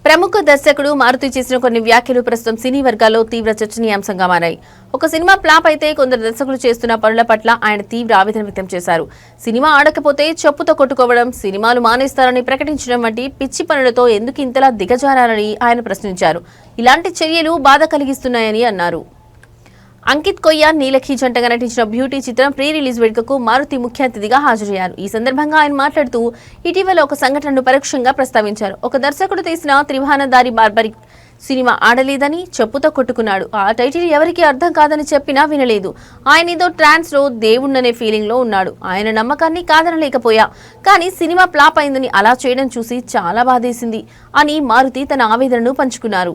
ప్రముఖ దర్శకుడు మారుతి చేసిన కొన్ని వ్యాఖ్యలు ప్రస్తుతం సినీ వర్గాల్లో తీవ్ర చర్చనీయాంశంగా మారాయి. ఒక సినిమా ఫ్లాప్ అయితే కొందరు దర్శకులు చేస్తున్న పనుల పట్ల ఆయన తీవ్ర ఆవేదన వ్యక్తం చేశారు. సినిమా ఆడకపోతే చెప్పుతో కొట్టుకోవడం, సినిమాలు మానేస్తారని ప్రకటించడం వంటి పిచ్చి పనులతో ఎందుకు ఇంతలా దిగజారారని ఆయన ప్రశ్నించారు. ఇలాంటి చర్యలు బాధ కలిగిస్తున్నాయని అన్నారు. అంకిత్ కొయ్య, నీలఖి జంటగా నటించిన బ్యూటీ చిత్రం ప్రీ రిలీజ్ వేడుకకు మారుతి ముఖ్య అతిథిగా హాజరయ్యారు. ఈ సందర్భంగా ఆయన మాట్లాడుతూ ఇటీవల ఒక సంఘటనను పరోక్షంగా ప్రస్తావించారు. ఒక దర్శకుడు తీసిన త్రిభానదారి బార్బరిక్ సినిమా ఆడలేదని చెప్పుతో కొట్టుకున్నాడు. ఆ టైటిల్ ఎవరికి అర్థం కాదని చెప్పినా వినలేదు. ఆయన ఏదో ట్రాన్స్ లో దేవుణ్ణనే ఫీలింగ్ లో ఉన్నాడు. ఆయన నమ్మకాన్ని కాదనలేకపోయా, కానీ సినిమా ఫ్లాప్ అయిందని అలా చేయడం చూసి చాలా బాధేసింది అని మారుతి తన ఆవేదనను పంచుకున్నారు.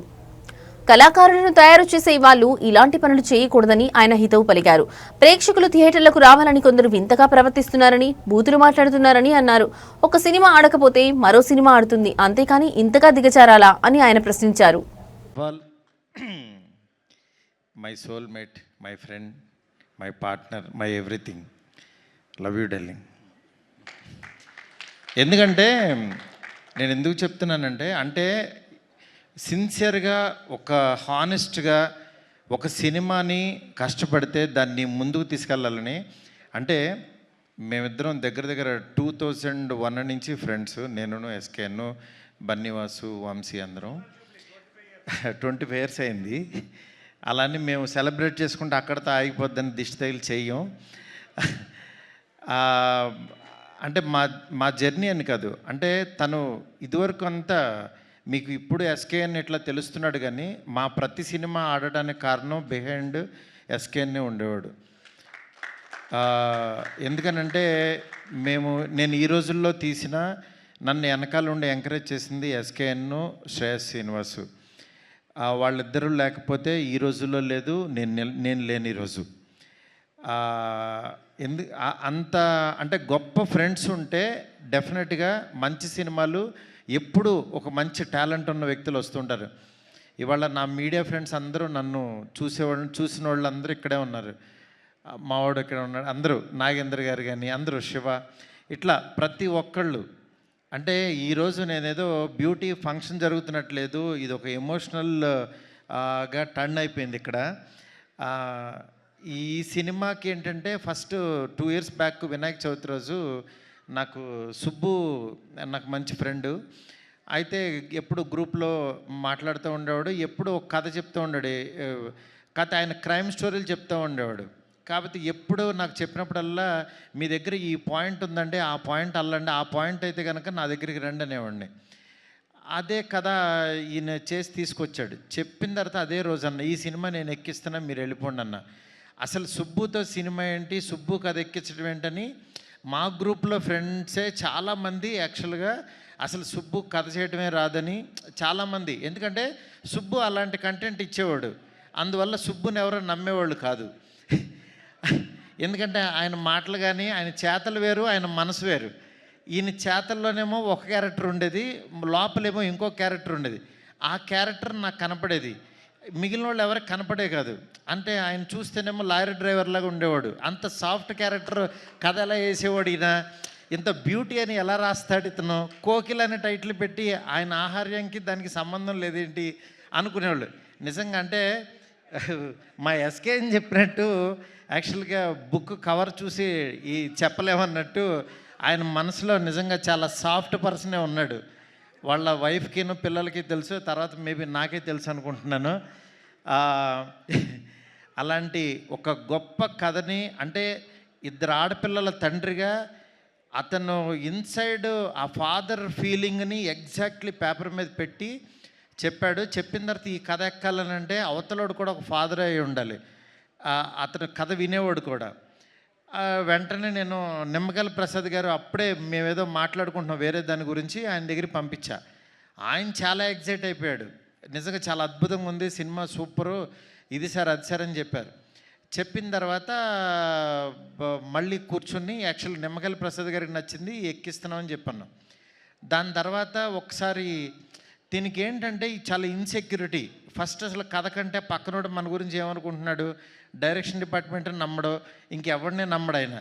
కళాకారులను తయారు చేసే వాళ్ళు ఇలాంటి పనులు చేయకూడదని ఆయన హితవు పలికారు. ప్రేక్షకులు థియేటర్లకు రావాలని కొందరు వింతగా ప్రవర్తిస్తున్నారని, బూతులు మాట్లాడుతున్నారని అన్నారు. ఒక సినిమా ఆడకపోతే మరో సినిమా ఆడుతుంది, అంతేకాని ఇంతగా దిగజారాలా అని ఆయన ప్రశ్నించారు. My soulmate, my friend, my partner, my everything, love you darling. ఎందుకంటే నేను ఎందుకు చెప్తున్నానంటే సిన్సియర్గా, ఒక హానెస్ట్గా ఒక సినిమాని కష్టపడితే దాన్ని ముందుకు తీసుకెళ్ళాలని. అంటే మేమిద్దరం దగ్గర 2001 నుంచి ఫ్రెండ్స్, నేను, ఎస్కేను, బన్నీవాసు, వంశీ అందరం 25 years అయింది. అలానే మేము సెలబ్రేట్ చేసుకుంటే అక్కడితో ఆగిపోద్దని దిష్టి తగిలి చెయ్యం. అంటే మా జర్నీ అని కాదు, అంటే తను ఇదివరకు అంతా మీకు ఇప్పుడు ఎస్కేఎన్ ఇట్లా తెలుస్తున్నాడు, కానీ మా ప్రతి సినిమా ఆడడానికి కారణం బిహైండ్ ఎస్కేఎన్నే ఉండేవాడు. ఎందుకనంటే నేను ఈ రోజుల్లో తీసిన, నన్ను వెనకాల ఉండి ఎంకరేజ్ చేసింది ఎస్కేఎన్, శ్రేయస్ శ్రీనివాసు. వాళ్ళిద్దరూ లేకపోతే ఈ రోజుల్లో లేదు, నేను లేని ఈరోజు. అంత అంటే గొప్ప ఫ్రెండ్స్ ఉంటే డెఫినెట్గా మంచి సినిమాలు, ఎప్పుడు ఒక మంచి టాలెంట్ ఉన్న వ్యక్తులు వస్తుంటారు. ఇవాళ నా మీడియా ఫ్రెండ్స్ అందరూ నన్ను చూసిన వాళ్ళు అందరూ ఇక్కడే ఉన్నారు. మావాడు ఇక్కడే ఉన్నాడు, అందరూ నాగేంద్ర గారు కానీ అందరూ, శివ, ఇట్లా ప్రతి ఒక్కళ్ళు. అంటే ఈరోజు నేనేదో బ్యూటీ ఫంక్షన్ జరుగుతున్నట్లేదు, ఇది ఒక ఎమోషనల్గా టర్న్ అయిపోయింది ఇక్కడ. ఈ సినిమాకి ఏంటంటే first 2 years back Vinayaka Chavithi రోజు నాకు సుబ్బు, నాకు మంచి ఫ్రెండు, అయితే ఎప్పుడు గ్రూప్లో మాట్లాడుతూ ఉండేవాడు, ఎప్పుడు ఒక కథ చెప్తూ ఉండాడు. కథ ఆయన క్రైమ్ స్టోరీలు చెప్తూ ఉండేవాడు. కాబట్టి ఎప్పుడు నాకు చెప్పినప్పుడల్లా మీ దగ్గర ఈ పాయింట్ ఉందంటే ఆ పాయింట్ అల్లండి, ఆ పాయింట్ అయితే కనుక నా దగ్గరికి రండి అనేవాడిని. అదే కథ ఈయన చేసి తీసుకొచ్చాడు. చెప్పిన తర్వాత అదే రోజు అన్న, ఈ సినిమా నేను ఎక్కిస్తున్నా, మీరు వెళ్ళిపోండి అన్న. అసలు సుబ్బుతో సినిమా ఏంటి, సుబ్బు కథ ఎక్కించడం ఏంటని మా గ్రూప్లో ఫ్రెండ్సే చాలామంది యాక్చువల్గా అసలు సుబ్బు కథ చేయడమే రాదని చాలామంది, ఎందుకంటే సుబ్బు అలాంటి కంటెంట్ ఇచ్చేవాడు, అందువల్ల సుబ్బుని ఎవరో నమ్మేవాళ్ళు కాదు. ఎందుకంటే ఆయన మాటలు కానీ ఆయన చేతలు వేరు, ఆయన మనసు వేరు. ఈయన చేతల్లోనేమో ఒక క్యారెక్టర్ ఉండేది, లోపలేమో ఇంకో క్యారెక్టర్ ఉండేది. ఆ క్యారెక్టర్ నాకు కనపడేది, మిగిలిన వాళ్ళు ఎవరికి కనపడే కాదు. అంటే ఆయన చూస్తేనేమో లారీ డ్రైవర్ లాగా ఉండేవాడు, అంత సాఫ్ట్ క్యారెక్టర్ కథ ఎలా వేసేవాడు ఈయన, ఇంత బ్యూటీ అని ఎలా రాస్తాడు ఇతను, కోకిల అనే టైటిల్ పెట్టి ఆయన ఆహార్యానికి దానికి సంబంధం లేదేంటి అనుకునేవాళ్ళు. నిజంగా అంటే మా ఎస్కే అని చెప్పినట్టు యాక్చువల్గా బుక్ కవర్ చూసి ఈ చెప్పలేమన్నట్టు ఆయన మనసులో నిజంగా చాలా సాఫ్ట్ పర్సనే ఉన్నాడు. వాళ్ళ వైఫ్కిను పిల్లలకి తెలుసు, తర్వాత మేబీ నాకే తెలుసు అనుకుంటున్నాను. అలాంటి ఒక గొప్ప కథని, అంటే ఇద్దరు ఆడపిల్లల తండ్రిగా అతను ఇన్సైడ్ ఆ ఫాదర్ ఫీలింగ్ని ఎగ్జాక్ట్లీ పేపర్ మీద పెట్టి చెప్పాడు. చెప్పిన తర్వాత ఈ కథ ఎక్కాలనంటే అవతలోడు కూడా ఒక ఫాదర్ అయి ఉండాలి, అతను కథ వినేవాడు కూడా. వెంటనే నేను నిమ్మగల్ ప్రసాద్ గారు, అప్పుడే మేమేదో మాట్లాడుకుంటున్నాం వేరే దాని గురించి, ఆయన దగ్గరికి పంపించా. ఆయన చాలా ఎగ్జైట్ అయిపోయాడు, నిజంగా చాలా అద్భుతంగా ఉంది సినిమా, సూపరు, ఇది సార్ అది సార్ అని చెప్పారు. చెప్పిన తర్వాత మళ్ళీ కూర్చుని యాక్చువల్ నిమ్మగల్ ప్రసాద్ గారికి నచ్చింది, ఎక్కిస్తున్నామని చెప్పాను. దాని తర్వాత ఒకసారి దీనికి ఏంటంటే చాలా ఇన్సెక్యూరిటీ. ఫస్ట్ అసలు కథ కంటే పక్కనోడు మన గురించి ఏమనుకుంటున్నాడు, డైరెక్షన్ డిపార్ట్మెంట్ నమ్మడు, ఇంకెవరినే నమ్మడు ఆయన.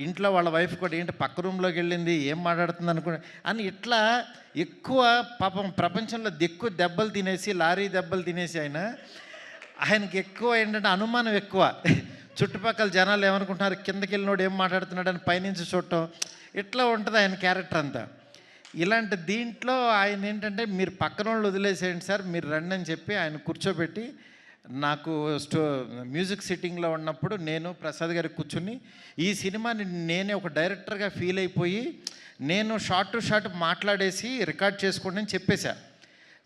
ఇంట్లో వాళ్ళ వైఫ్ కూడా ఏంటి పక్క రూమ్లోకి వెళ్ళింది ఏం మాట్లాడుతుంది అనుకో అని ఇట్లా ఎక్కువ పాపం ప్రపంచంలో ఎక్కువ దెబ్బలు తినేసి లారీ దెబ్బలు తినేసి ఆయనకి ఎక్కువ ఏంటంటే అనుమానం ఎక్కువ. చుట్టుపక్కల జనాలు ఏమనుకుంటున్నారు, కిందకి వెళ్ళినోడు ఏం మాట్లాడుతున్నాడు అని పైనుంచి చూడటం, ఇట్లా ఉంటుంది ఆయన క్యారెక్టర్ అంతా. ఇలాంటి దీంట్లో ఆయన ఏంటంటే మీరు పక్కన వాళ్ళు వదిలేసేయండి సార్, మీరు రండి అని చెప్పి ఆయన కూర్చోబెట్టి నాకు మ్యూజిక్ సిట్టింగ్లో ఉన్నప్పుడు నేను ప్రసాద్ గారికి కూర్చుని ఈ సినిమాని నేనే ఒక డైరెక్టర్గా ఫీల్ అయిపోయి నేను షార్ట్ టు షార్ట్ మాట్లాడేసి రికార్డ్ చేసుకోండి అని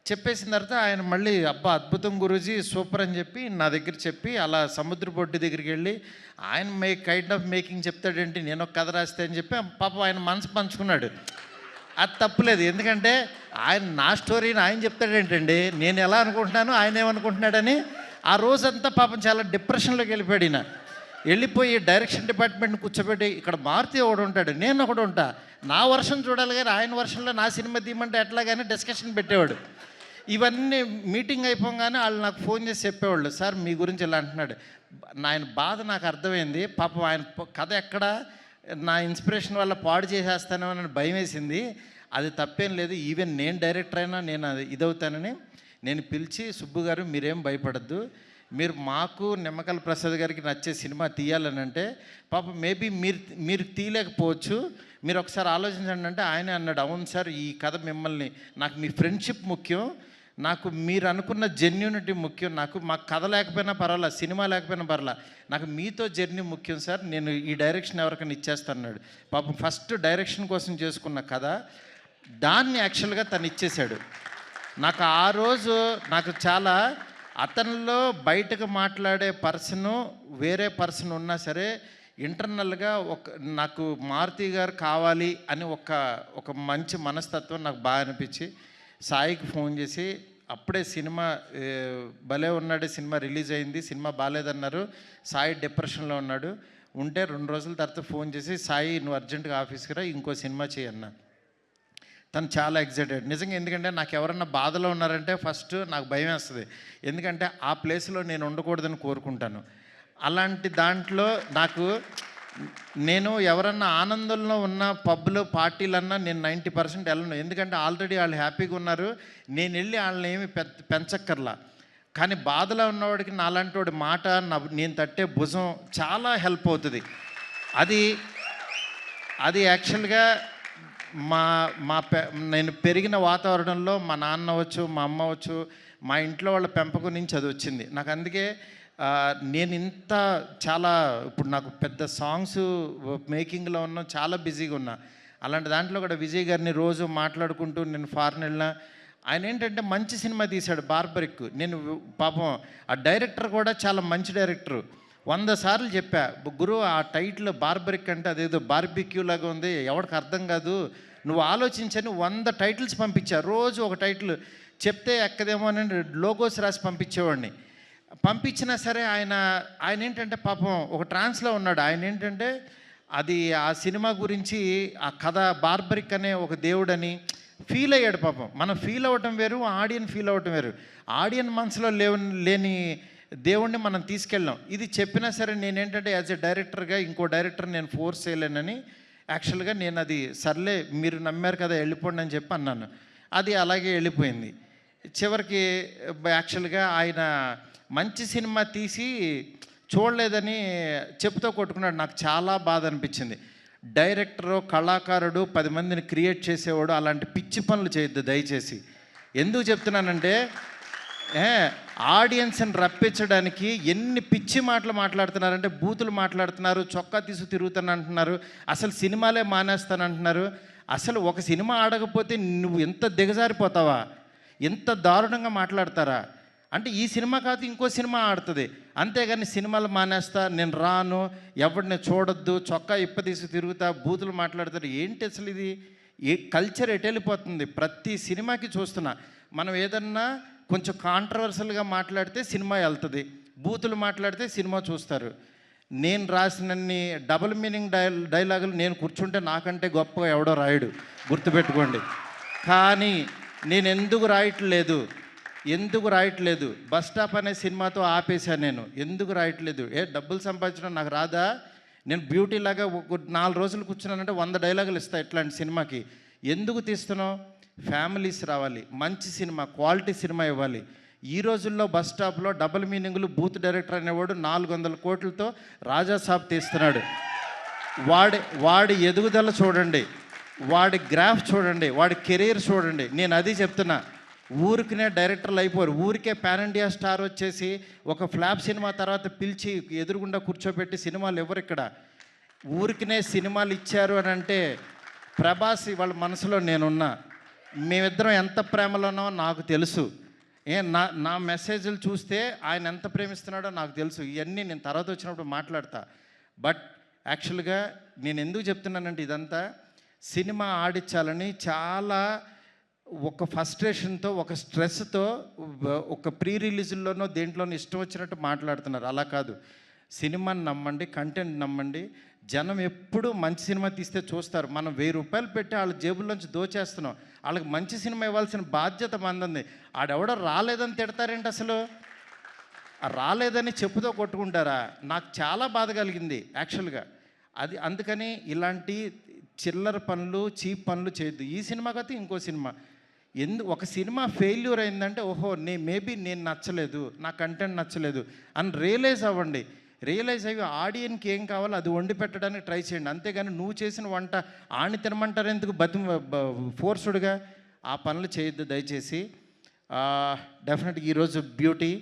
చెప్పేసిన తర్వాత ఆయన మళ్ళీ అబ్బా అద్భుతం గురూజీ సూపర్ అని చెప్పి నా దగ్గర చెప్పి అలా సముద్ర బొడ్డు దగ్గరికి వెళ్ళి ఆయన కైండ్ ఆఫ్ మేకింగ్ చెప్తాడేంటి నేను ఒక కథ రాస్తే అని చెప్పి పాపం ఆయన మనసు పంచుకున్నాడు. అది తప్పులేదు, ఎందుకంటే ఆయన నా స్టోరీని ఆయన చెప్తాడేంటండి, నేను ఎలా అనుకుంటున్నాను ఆయన ఏమనుకుంటున్నాడని. ఆ రోజంతా పాపం చాలా డిప్రెషన్లోకి వెళ్ళిపోయాడు ఈయన. వెళ్ళిపోయి డైరెక్షన్ డిపార్ట్మెంట్ని కూర్చోబెట్టి ఇక్కడ మారుతి ఒకడు ఉంటాడు, నేను ఒకడు ఉంటా, నా వర్షన్ చూడాలి కానీ ఆయన వర్షన్లో నా సినిమా తీయమంటే ఎట్లా కానీ డిస్కషన్ పెట్టేవాడు. ఇవన్నీ మీటింగ్ అయిపోగానే వాళ్ళు నాకు ఫోన్ చేసి చెప్పేవాళ్ళు, సార్ మీ గురించి ఇలా అంటున్నాడు. ఆయన బాధ నాకు అర్థమైంది. పాపం ఆయన కథ ఎక్కడ నా ఇన్స్పిరేషన్ వల్ల పాడు చేసేస్తానో అని భయం వేసింది. అది తప్పేం లేదు, ఈవెన్ నేను డైరెక్టర్ అయినా నేను అది ఇదవుతానని నేను పిలిచి, సుబ్బు గారు మీరేం భయపడద్దు, మీరు మాకు నిమ్మకల్ ప్రసాద్ గారికి నచ్చే సినిమా తీయాలని అంటే పాపం మేబీ మీరు తీయలేకపోవచ్చు, మీరు ఒకసారి ఆలోచించండి అంటే ఆయన అన్నాడు, అవును సార్ ఈ కథ మిమ్మల్ని, నాకు మీ ఫ్రెండ్షిప్ ముఖ్యం, నాకు మీరు అనుకున్న జెన్యూనిటీ ముఖ్యం, నాకు మాకు కథ లేకపోయినా పర్వాలా సినిమా లేకపోయినా పర్వాలా, నాకు మీతో జర్నీ ముఖ్యం సార్, నేను ఈ డైరెక్షన్ ఎవరికైనా ఇచ్చేస్తాను అన్నాడు. పాపం ఫస్ట్ డైరెక్షన్ కోసం చేసుకున్న కథ దాన్ని యాక్చువల్గా తను ఇచ్చేశాడు. నాకు ఆ రోజు నాకు చాలా అతనిలో బయటకు మాట్లాడే పర్సను వేరే పర్సన్ ఉన్నా సరే ఇంటర్నల్గా నాకు మారుతి గారు కావాలి అని ఒక మంచి మనస్తత్వం నాకు బాగా అనిపించి సాయికి ఫోన్ చేసి, అప్పుడే సినిమా భలే ఉన్నాడు సినిమా రిలీజ్ అయింది, సినిమా బాగాలేదన్నారు, సాయి డిప్రెషన్లో ఉన్నాడు, ఉంటే 2 రోజుల తర్వాత ఫోన్ చేసి, సాయి నువ్వు అర్జెంటుగా ఆఫీస్కి రా ఇంకో సినిమా చేయన్నా. తను చాలా ఎగ్జైటెడ్ నిజంగా, ఎందుకంటే నాకు ఎవరన్నా బాధలో ఉన్నారంటే ఫస్ట్ నాకు భయం వేస్తుంది, ఎందుకంటే ఆ ప్లేస్లో నేను ఉండకూడదని కోరుకుంటాను. అలాంటి దాంట్లో నేను ఎవరన్నా ఆనందంలో ఉన్న పబ్లో పార్టీలన్నా నేను 90% వెళ్ళను, ఎందుకంటే ఆల్రెడీ వాళ్ళు హ్యాపీగా ఉన్నారు, నేను వెళ్ళి వాళ్ళని ఏమి పెంచక్కర్లా. కానీ బాధలో ఉన్నవాడికి నాలాంటి వాడి మాట నేను తట్టే భుజం చాలా హెల్ప్ అవుతుంది. అది యాక్చువల్గా నేను పెరిగిన వాతావరణంలో మా నాన్న అవ్వచ్చు, మా అమ్మ అవ్వచ్చు, మా ఇంట్లో వాళ్ళ పెంపకం నుంచి అది వచ్చింది నాకు. అందుకే నేను చాలా ఇప్పుడు నాకు పెద్ద సాంగ్స్ మేకింగ్లో ఉన్నా, చాలా బిజీగా ఉన్నా. అలాంటి దాంట్లో కూడా విజయ్ గారిని రోజు మాట్లాడుకుంటూ నేను ఫారెన్ వెళ్ళినా, ఆయన ఏంటంటే మంచి సినిమా తీశాడు బార్బరిక్. నేను పాపం ఆ డైరెక్టర్ కూడా చాలా మంచి డైరెక్టరు, 100 సార్లు చెప్పా, గురు ఆ టైటిల్ బార్బరిక్ అంటే అదేదో బార్బిక్యూ లాగా ఉంది, ఎవరికి అర్థం కాదు, నువ్వు ఆలోచించని 100 టైటిల్స్ పంపించా. రోజు ఒక టైటిల్ చెప్తే ఎక్కదేమో అని లోగోస్ రాసి పంపించేవాడిని. పంపించినా సరే ఆయన ఏంటంటే పాపం ఒక ట్రాన్స్లో ఉన్నాడు. ఆయన ఏంటంటే అది ఆ సినిమా గురించి ఆ కథ బార్బరిక్ అనే ఒక దేవుడని ఫీల్ అయ్యాడు. పాపం మనం ఫీల్ అవ్వటం వేరు, ఆడియన్ ఫీల్ అవ్వటం వేరు. ఆడియన్ మనసులో లేని దేవుణ్ణి మనం తీసుకెళ్ళాం. ఇది చెప్పినా సరే నేనేంటంటే యాజ్ ఎ డైరెక్టర్గా ఇంకో డైరెక్టర్ నేను ఫోర్స్ చేయలేనని యాక్చువల్గా నేను అది సర్లే మీరు నమ్మారు కదా వెళ్ళిపోండి అని చెప్పి అన్నాను. అది అలాగే వెళ్ళిపోయింది. చివరికి యాక్చువల్గా ఆయన మంచి సినిమా తీసి చూడలేదని చెప్పుతో కొట్టుకున్నాడు. నాకు చాలా బాధ అనిపించింది. డైరెక్టరు, కళాకారుడు 10 మందిని క్రియేట్ చేసేవాడు అలాంటి పిచ్చి పనులు చేయొద్దు దయచేసి. ఎందుకు చెప్తున్నానంటే ఆడియన్స్ని రప్పించడానికి ఎన్ని పిచ్చి మాటలు మాట్లాడుతున్నారంటే, బూతులు మాట్లాడుతున్నారు, చొక్కా తీసు తిరుగుతానంటున్నారు, అసలు సినిమాలే మానేస్తానంటున్నారు. అసలు ఒక సినిమా ఆడకపోతే నువ్వు ఎంత దిగజారిపోతావా, ఎంత దారుణంగా మాట్లాడతారా అంటే ఈ సినిమా కాదు ఇంకో సినిమా ఆడుతుంది, అంతేగాని సినిమాలు మానేస్తా, నేను రాను, ఎవరిని చూడొద్దు, చొక్కా ఇప్పదీసి తిరుగుతా, బూతులు మాట్లాడతారు. ఏంటి అసలు ఇది కల్చర్ ఎటు వెళ్ళిపోతుంది? ప్రతి సినిమాకి చూస్తున్నా, మనం ఏదన్నా కొంచెం కాంట్రవర్సల్గా మాట్లాడితే సినిమా వెళ్తుంది, బూతులు మాట్లాడితే సినిమా చూస్తారు. నేను రాసినన్ని డబుల్ మీనింగ్ డైలాగులు నేను కూర్చుంటే నాకంటే గొప్పగా ఎవడో రాయడు, గుర్తుపెట్టుకోండి. కానీ నేను ఎందుకు రాయట్లేదు బస్ స్టాప్ అనే సినిమాతో ఆపేశాను నేను. ఎందుకు రాయట్లేదు? డబ్బులు సంపాదించడం నాకు రాదా? నేను బ్యూటీ లాగా ఒక 4 రోజులు కూర్చున్నానంటే 100 డైలాగులు ఇస్తా ఇట్లాంటి సినిమాకి. ఎందుకు తీస్తున్నావు? ఫ్యామిలీస్ రావాలి, మంచి సినిమా, క్వాలిటీ సినిమా ఇవ్వాలి. ఈ రోజుల్లో బస్ స్టాప్లో డబుల్ మీనింగులు బూత్ డైరెక్టర్ అనేవాడు 400 కోట్లతో రాజాసాబ్ తీస్తున్నాడు. వాడి ఎదుగుదల చూడండి, వాడి గ్రాఫ్ చూడండి, వాడి కెరీర్ చూడండి. నేను అది చెప్తున్నా. ఊరికినే డైరెక్టర్లు అయిపోరు. ఊరికే పాన్ ఇండియా స్టార్ వచ్చేసి ఒక ఫ్లాప్ సినిమా తర్వాత పిలిచి ఎదురుగుండా కూర్చోబెట్టి సినిమాలు ఎవరు ఇక్కడ? ఊరికినే సినిమాలు ఇచ్చారు అని అంటే ప్రభాస్ వాళ్ళ మనసులో నేనున్నా. మేమిద్దరం ఎంత ప్రేమలో ఉన్నామో నాకు తెలుసు. నా మెసేజ్లు చూస్తే ఆయన ఎంత ప్రేమిస్తున్నాడో నాకు తెలుసు. ఇవన్నీ నేను తర్వాత వచ్చినప్పుడు మాట్లాడతా. బట్ యాక్చువల్గా నేను ఎందుకు చెప్తున్నానంటే ఇదంతా సినిమా ఆడించాలని చాలా ఒక ఫ్రస్ట్రేషన్తో, ఒక స్ట్రెస్తో, ఒక ప్రీ రిలీజుల్లోనో దేంట్లోనో ఇష్టం వచ్చినట్టు మాట్లాడుతున్నారు. అలా కాదు. సినిమాని నమ్మండి, కంటెంట్ నమ్మండి. జనం ఎప్పుడు మంచి సినిమా తీస్తే చూస్తారు. మనం 1000 రూపాయలు పెట్టి వాళ్ళ జేబుల్లోంచి దోచేస్తున్నాం. వాళ్ళకి మంచి సినిమా ఇవ్వాల్సిన బాధ్యత మంది. ఆడెవడో రాలేదని తిడతారేంటి అసలు? రాలేదని చెప్పుతో కొట్టుకుంటారా? నాకు చాలా బాధ కలిగింది యాక్చువల్గా. అది అందుకని ఇలాంటి చిల్లర పనులు, చీప్ పనులు చేయొద్దు. ఈ సినిమా కాదు ఇంకో సినిమా. ఒక సినిమా ఫెయిల్యూర్ అయిందంటే ఓహో మేబీ నేను నచ్చలేదు, నా కంటెంట్ నచ్చలేదు అని రియలైజ్ అవ్వండి. రియలైజ్ అయ్యి ఆడియన్కి ఏం కావాలో అది వండి పెట్టడానికి ట్రై చేయండి. అంతేగాని నువ్వు చేసిన వంట ఆని తినమంటారు ఎందుకు? ఫోర్స్డ్గా ఆ పనులు చేయొద్దు దయచేసి. డెఫినెట్గా ఈరోజు బ్యూటీ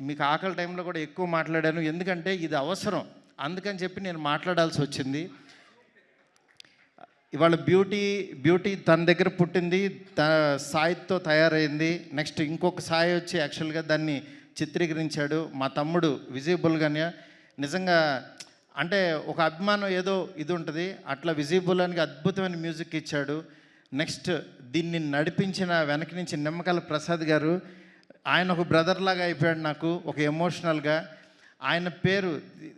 మీకు ఆకలి టైంలో కూడా ఎక్కువ మాట్లాడాను, ఎందుకంటే ఇది అవసరం. అందుకని చెప్పి నేను మాట్లాడాల్సి వచ్చింది. ఇవాళ బ్యూటీ తన దగ్గర పుట్టింది, సాయితో తయారైంది. నెక్స్ట్ ఇంకొక సాయి వచ్చి యాక్చువల్గా దాన్ని చిత్రీకరించాడు మా తమ్ముడు విజయబుల్గానే. నిజంగా అంటే ఒక అభిమానం ఏదో ఇది ఉంటుంది, అట్లా విజయబుల్గానికి అద్భుతమైన మ్యూజిక్ ఇచ్చాడు. నెక్స్ట్ దీన్ని నడిపించిన వెనక నుంచి నిమ్మకాయల ప్రసాద్ గారు, ఆయన ఒక బ్రదర్ లాగా అయిపోయాడు నాకు, ఒక ఎమోషనల్గా. ఆయన పేరు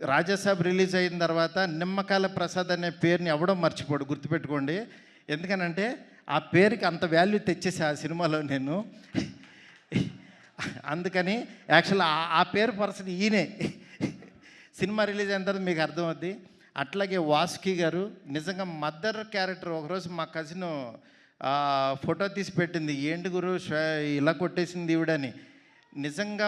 రాజాసాబ్ రిలీజ్ అయిన తర్వాత నిమ్మకాయల ప్రసాద్ అనే పేరుని ఎవడో మర్చిపోడు, గుర్తుపెట్టుకోండి. ఎందుకనంటే ఆ పేరుకి అంత వాల్యూ తెచ్చేసి ఆ సినిమాలో నేను. అందుకని యాక్చువల్ ఆ పేరు పర్సన్ ఈయనే. సినిమా రిలీజ్ అయిన తర్వాత మీకు అర్థమవుద్ది. అట్లాగే వాసుకి గారు నిజంగా మదర్ క్యారెక్టర్. ఒకరోజు మా కజిన్ ఫోటో తీసి పెట్టింది, ఏంటి గురు ఇలా కొట్టేసింది ఈవిడని. నిజంగా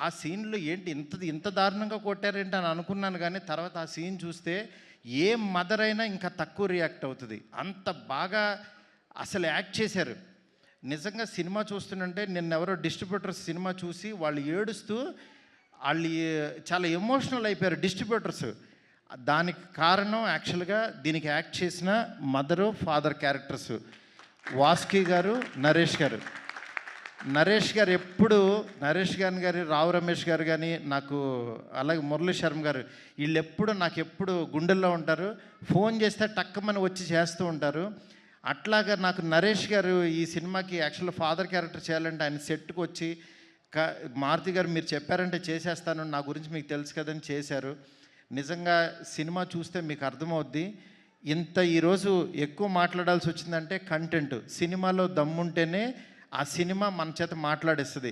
ఆ సీన్లో ఏంటి ఇంత దారుణంగా కొట్టారేంటి అని అనుకున్నాను. కానీ తర్వాత ఆ సీన్ చూస్తే ఏ మదర్ అయినా ఇంకా తక్కువ రియాక్ట్ అవుతుంది. అంత బాగా అసలు యాక్ట్ చేశారు. నిజంగా సినిమా చూస్తుంటే నిన్నెవరో డిస్ట్రిబ్యూటర్స్ సినిమా చూసి వాళ్ళు ఏడుస్తూ వాళ్ళు చాలా ఎమోషనల్ అయిపోయారు డిస్ట్రిబ్యూటర్స్. దానికి కారణం యాక్చువల్గా దీనికి యాక్ట్ చేసిన మదరు, ఫాదర్ క్యారెక్టర్స్ వాసుకి గారు, నరేష్ గారు. నరేష్ గారు ఎప్పుడు గారు, రావు రమేష్ గారు కానీ, నాకు అలాగే మురళీ శర్మ గారు, వీళ్ళు ఎప్పుడు నాకు ఎప్పుడు గుండెల్లో ఉంటారు. ఫోన్ చేస్తే టక్కమని వచ్చి చేస్తూ ఉంటారు. అట్లాగా నాకు నరేష్ గారు ఈ సినిమాకి యాక్చువల్ ఫాదర్ క్యారెక్టర్ చేయాలంటే ఆయన సెట్కి వచ్చి మారుతి గారు మీరు చెప్పారంటే చేసేస్తాను, నా గురించి మీకు తెలుసు కదని చేశారు. నిజంగా సినిమా చూస్తే మీకు అర్థమవుద్ది. ఈరోజు ఎక్కువ మాట్లాడాల్సి వచ్చిందంటే కంటెంట్. సినిమాలో దమ్ముంటేనే ఆ సినిమా మన చేత మాట్లాడేస్తుంది.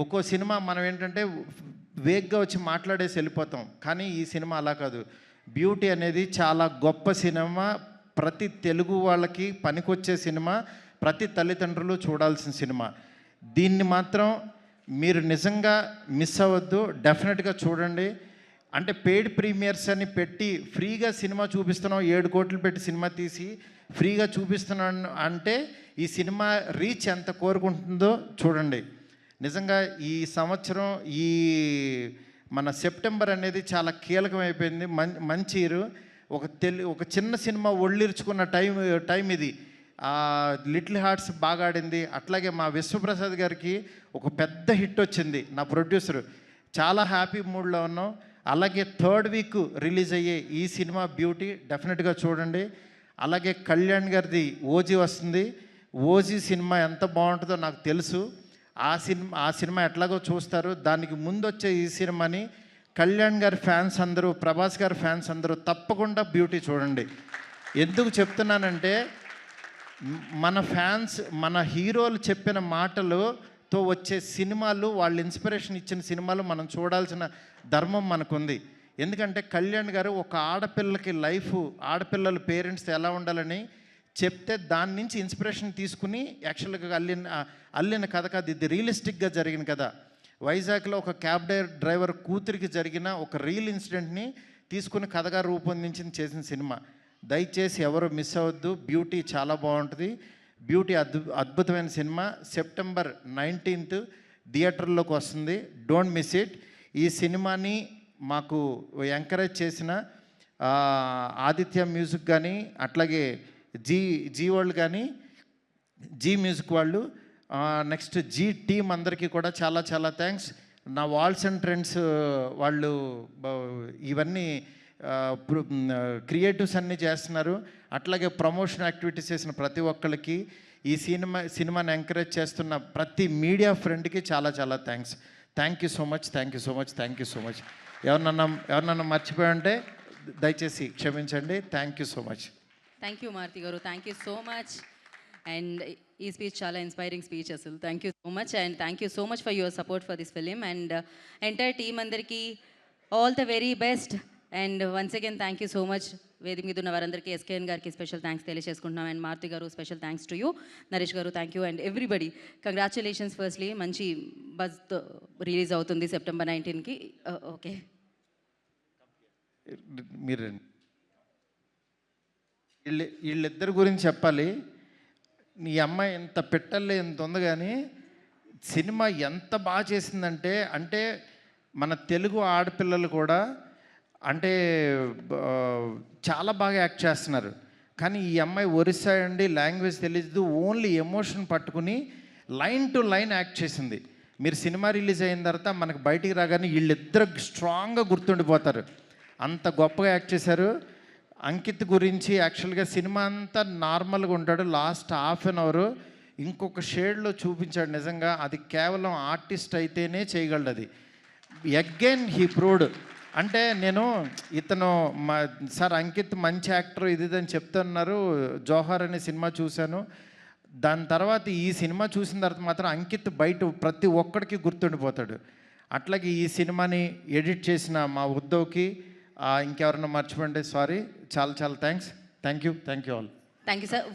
ఒక్కో సినిమా మనం ఏంటంటే వేగ్గా వచ్చి మాట్లాడేసి వెళ్ళిపోతాం. కానీ ఈ సినిమా అలా కాదు. బ్యూటీ అనేది చాలా గొప్ప సినిమా. ప్రతి తెలుగు వాళ్ళకి పనికొచ్చే సినిమా, ప్రతి తల్లిదండ్రులు చూడాల్సిన సినిమా. దీన్ని మాత్రం మీరు నిజంగా మిస్ అవ్వద్దు, డెఫినెట్గా చూడండి. అంటే పెయిడ్ ప్రీమియర్స్ అని పెట్టి ఫ్రీగా సినిమా చూపిస్తున్నాం, 7 కోట్లు పెట్టి సినిమా తీసి ఫ్రీగా చూపిస్తున్నాను అంటే ఈ సినిమా రీచ్ ఎంత కోరుకుంటుందో చూడండి. నిజంగా ఈ సంవత్సరం ఈ మన సెప్టెంబర్ అనేది చాలా కీలకమైపోయింది. మంచి ఇయర్. ఒక చిన్న సినిమా ఒళ్ళిర్చుకున్న టైం ఇది. లిటిల్ హార్ట్స్ బాగా ఆడింది. అట్లాగే మా విశ్వప్రసాద్ గారికి ఒక పెద్ద హిట్ వచ్చింది, నా ప్రొడ్యూసర్. చాలా హ్యాపీ మూడ్లో ఉన్నాం. అలాగే 3rd వీక్ రిలీజ్ అయ్యే ఈ సినిమా బ్యూటీ డెఫినెట్గా చూడండి. అలాగే కళ్యాణ్ గారిది ఓజీ వస్తుంది. ఓజీ సినిమా ఎంత బాగుంటుందో నాకు తెలుసు. ఆ సినిమా ఎట్లాగో చూస్తారు. దానికి ముందు వచ్చే ఈ సినిమాని కళ్యాణ్ గారి ఫ్యాన్స్ అందరూ, ప్రభాస్ గారి ఫ్యాన్స్ అందరూ తప్పకుండా బ్యూటీ చూడండి. ఎందుకు చెప్తున్నానంటే మన ఫ్యాన్స్, మన హీరోలు చెప్పిన మాటలతో వచ్చే సినిమాలు, వాళ్ళు ఇన్స్పిరేషన్ ఇచ్చిన సినిమాలు మనం చూడాల్సిన ధర్మం మనకుంది. ఎందుకంటే కళ్యాణ్ గారు ఒక ఆడపిల్లకి లైఫ్, ఆడపిల్లల పేరెంట్స్ ఎలా ఉండాలని చెప్తే దాని నుంచి ఇన్స్పిరేషన్ తీసుకుని యాక్చువల్గా అల్లిన కథ కాదు, ఇది రియలిస్టిక్గా జరిగిన కథ. వైజాగ్లో ఒక క్యాబ్ డ్రైవర్ కూతురికి జరిగిన ఒక రియల్ ఇన్సిడెంట్ని తీసుకుని కథగా రూపొందించి చేసిన సినిమా. దయచేసి ఎవరు మిస్ అవ్వద్దు. బ్యూటీ చాలా బాగుంటుంది. బ్యూటీ అద్భుతమైన సినిమా. సెప్టెంబర్ 19th థియేటర్లోకి వస్తుంది. Don't miss it. ఈ సినిమాని మాకు ఎంకరేజ్ చేసిన ఆదిత్య మ్యూజిక్ కానీ, అట్లాగే జీ వరల్డ్ కానీ, జీ మ్యూజిక్ వాళ్ళు, నెక్స్ట్ జీ టీమ్ అందరికీ కూడా చాలా చాలా థ్యాంక్స్. నా వాల్స్ అండ్ ట్రెండ్స్ వాళ్ళు ఇవన్నీ క్రియేటివ్స్ అన్నీ చేస్తున్నారు. అట్లాగే ప్రమోషన్ యాక్టివిటీస్ చేసిన ప్రతి ఒక్కరికి, ఈ సినిమాని ఎంకరేజ్ చేస్తున్న ప్రతి మీడియా ఫ్రెండ్కి చాలా చాలా thanks. Thank you so much, thank you so much, thank you so much. ఎవరినన్నా మర్చిపోయంటే దయచేసి క్షమించండి. Thank you so much. Thank you Maruthi garu, thank you so much. And ఈ స్పీచ్ చాలా ఇన్స్పైరింగ్ స్పీచ్ అసలు. Thank you so much and thank you so much for your support for this film. And entire team అందరికీ all the very best. And once again thank you so much. వేదిక మీద ఉన్న వారందరికీ, SKN గారికి special thanks తెలియజేసుకుంటున్నాం. And Maruthi garu special thanks to you. Naresh garu thank you. And everybody congratulations. Firstly మంచి బజ్తో release అవుతుంది September 19కి. ఓకే, మీరు వీళ్ళిద్దరి గురించి చెప్పాలి. నీ అమ్మాయి ఎంత పెట్టలే ఎంత ఉంది, కానీ సినిమా ఎంత బాగా చేసిందంటే, అంటే మన తెలుగు ఆడపిల్లలు కూడా అంటే చాలా బాగా యాక్ట్ చేస్తున్నారు. కానీ ఈ అమ్మాయి ఒరిస్సా అండి, లాంగ్వేజ్ తెలియదు, ఓన్లీ ఎమోషన్ పట్టుకుని లైన్ టు లైన్ యాక్ట్ చేసింది. మీరు సినిమా రిలీజ్ అయిన తర్వాత మనకు బయటికి రాగానే వీళ్ళిద్దరు స్ట్రాంగ్గా గుర్తుండిపోతారు. అంత గొప్పగా యాక్ట్ చేశారు. అంకిత్ గురించి యాక్చువల్గా సినిమా అంతా నార్మల్గా ఉంటాడు, లాస్ట్ హాఫ్ అన్ అవర్ ఇంకొక షేడ్లో చూపించాడు. నిజంగా అది కేవలం ఆర్టిస్ట్ అయితేనే చేయగలడు. అది అగైన్ హీ ప్రూవ్డ్. అంటే నేను ఇతను సార్ అంకిత్ మంచి యాక్టర్ ఇది అని చెప్తున్నారు. జోహార్ అనే సినిమా చూశాను. దాని తర్వాత ఈ సినిమా చూసిన తర్వాత మాత్రం అంకిత్ బయట ప్రతి ఒక్కడికి గుర్తుండిపోతాడు. అట్లాగే ఈ సినిమాని ఎడిట్ చేసిన మా ఉద్దవ్కి, ఇంకెవరన్నా మర్చిపోండి సారీ, చాలా చాలా thanks. Thank you all. Thank you sir.